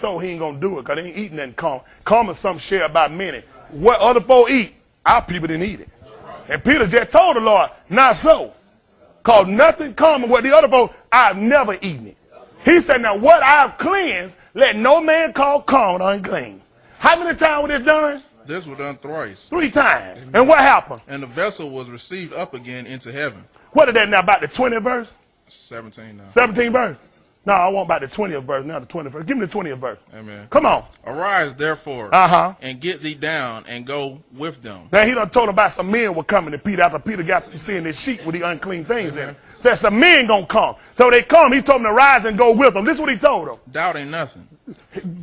So he ain't gonna do it because they ain't eating nothing common. Common some shared by many. What other folk eat, our people didn't eat it. And Peter just told the Lord, not so. Because nothing common with the other folk, I've never eaten it. He said, now what I've cleansed, let no man call common unclean. How many times was this done? This was done thrice. 3 times. Amen. And what happened? And the vessel was received up again into heaven. What is that now, about the 20th verse? 17 now. 17th verse? No, I want about the 20th verse, now the 20th verse. Give me the 20th verse. Amen. Come on. Arise, therefore, and get thee down and go with them. Now, he done told about some men were coming to Peter after Peter got to seeing this sheep with the unclean things in it. Said some men gonna come. So they come, he told them to rise and go with them. This is what he told them. Doubting nothing.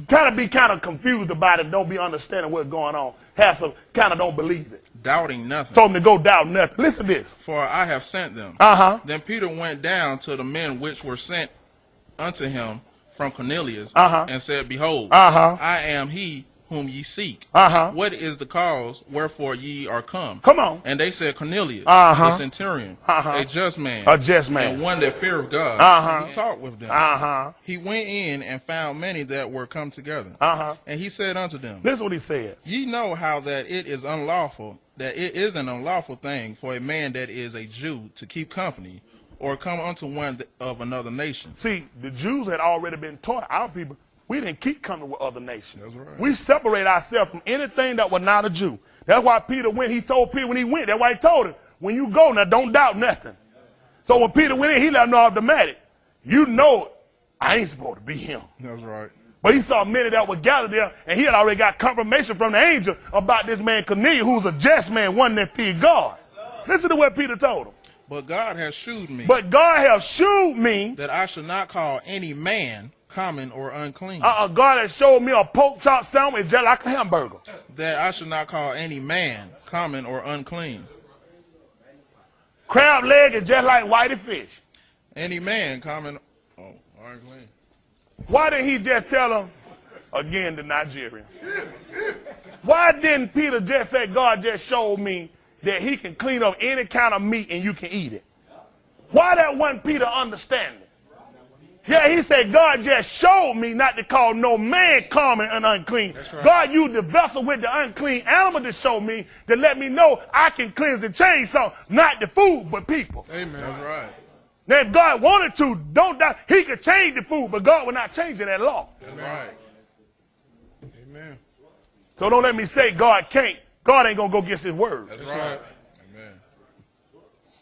Kind of confused about it, don't be understanding what's going on. Have some, kind of don't believe it. Doubting nothing. Told them to go doubt nothing. Listen to this. For I have sent them. Then Peter went down to the men which were sent unto him from Cornelius, and said, Behold, I am he whom ye seek. What is the cause wherefore ye are come? Come on. And they said, Cornelius, the centurion, a just man, and one that feareth God. And he talked with them. He went in and found many that were come together. And he said unto them, this is what he said. Ye know how that it is unlawful, that it is an unlawful thing for a man that is a Jew to keep company, or come unto one of another nation. See, the Jews had already been taught, our people, we didn't keep coming with other nations. That's right. We separate ourselves from anything that was not a Jew. That's why Peter went, he told Peter when he went, that's why he told him, when you go now, don't doubt nothing. So when Peter went in, he let him know automatic. You know, I ain't supposed to be him. That's right. But he saw many that were gathered there, and he had already got confirmation from the angel about this man Cornelius, who's a just man, one that feared God. Listen to what Peter told him. But God has shewed me. But God has shewed me. That I should not call any man common or unclean. God has showed me a pork chop sandwich just like a hamburger. That I should not call any man common or unclean. Crab leg is just like whitey fish. Any man common or unclean. Why didn't he just tell them, again, the Nigerian? Why didn't Peter just say, God just showed me that he can clean up any kind of meat and you can eat it? Why that wasn't Peter understanding? Yeah, he said, God just showed me not to call no man common and unclean. Right. God used the vessel with the unclean animal to show me, to let me know I can cleanse and change something, not the food, but people. Amen. That's right. Now, if God wanted to, don't doubt, he could change the food, but God would not change that law. That's right. Amen. So don't let me say God can't. God ain't going to go against his word. That's right. Amen.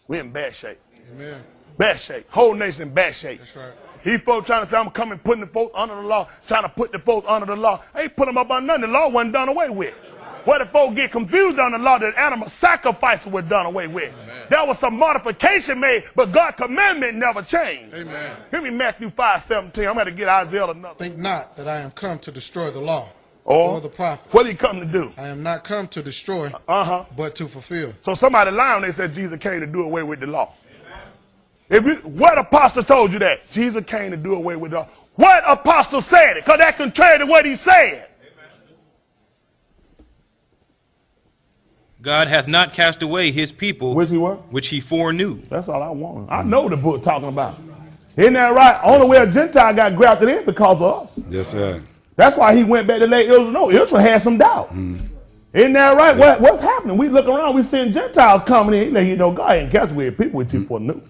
We're in bad shape. Amen. Bad shape. Whole nation in bad shape. That's right. He folks trying to say, I'm coming, putting the folks under the law, trying to put the folks under the law. I ain't put them up on nothing. The law wasn't done away with. What if folks get confused on the law that animal sacrifices were done away with? Amen. There was some modification made, but God's commandment never changed. Amen. Give me Matthew 5:17. I'm going to get Isaiah another. Think not that I am come to destroy the law or the prophets. What did he come to do? I am not come to destroy, but to fulfill. So somebody lied when they said Jesus came to do away with the law. What apostle told you that? Jesus came to do away with the law. What apostle said it? Because that's contrary to what he said. God hath not cast away his people, which he foreknew. That's all I want. I know the book talking about. Isn't that right? Only way a Gentile got grafted in because of us. Yes, sir. That's why he went back to let Israel know. Israel had some doubt. Isn't that right? Yes. What's happening? We look around, we seeing Gentiles coming in. You know, God ain't cast away people with you for new.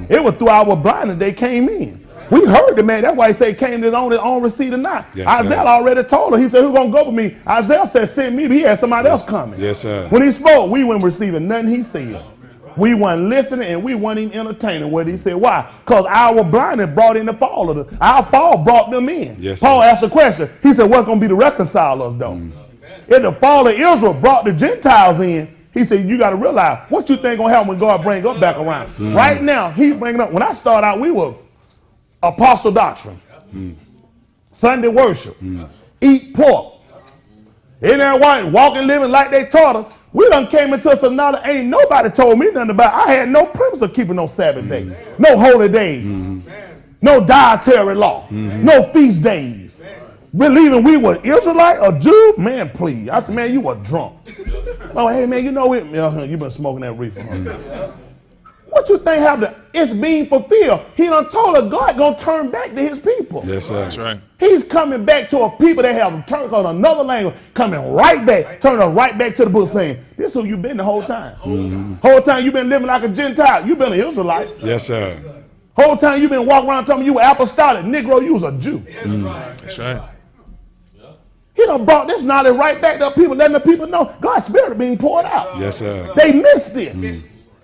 It was through our blindness they came in. We heard the man. That's why he said he came to his own receipt or not. Yes, Isaiah already told her. He said, who's going to go with me? Isaiah said, send me. But he had somebody else coming. Yes, sir. When he spoke, we weren't receiving nothing he said. We weren't listening and we weren't even entertaining what he said. Why? Because our blindness brought in the fall of them. Our fall brought them in. Yes, Paul asked a question. He said, what's going to be the reconcilers though? If the fall of Israel brought the Gentiles in, he said, you got to realize, what you think going to happen when God bring us back around? Right now, he's bringing up, when I started out, we were apostle doctrine, Sunday worship, eat pork. Isn't that right? Walking, living like they taught us. We done came into some knowledge. Ain't nobody told me nothing about it. I had no premise of keeping no Sabbath day, no holy days, no dietary law, no feast days. Believing we were Israelite or Jew? Man, please. I said, man, you were drunk. Oh, hey, man, you know it. You've been smoking that reefer. What you think happened? It's being fulfilled. He done told us God gonna turn back to his people. Yes, sir. That's right. He's coming back to a people that have turned on another language, coming right back, turning right back to the book, saying, "This is who you been the whole time. Whole time you been living like a Gentile. You been an Israelite. Yes, sir. Whole time you been walking around telling me you were apostolic, Negro. You was a Jew. That's right. He done brought this knowledge right back to people, letting the people know God's Spirit being poured out. Yes, sir. They missed this.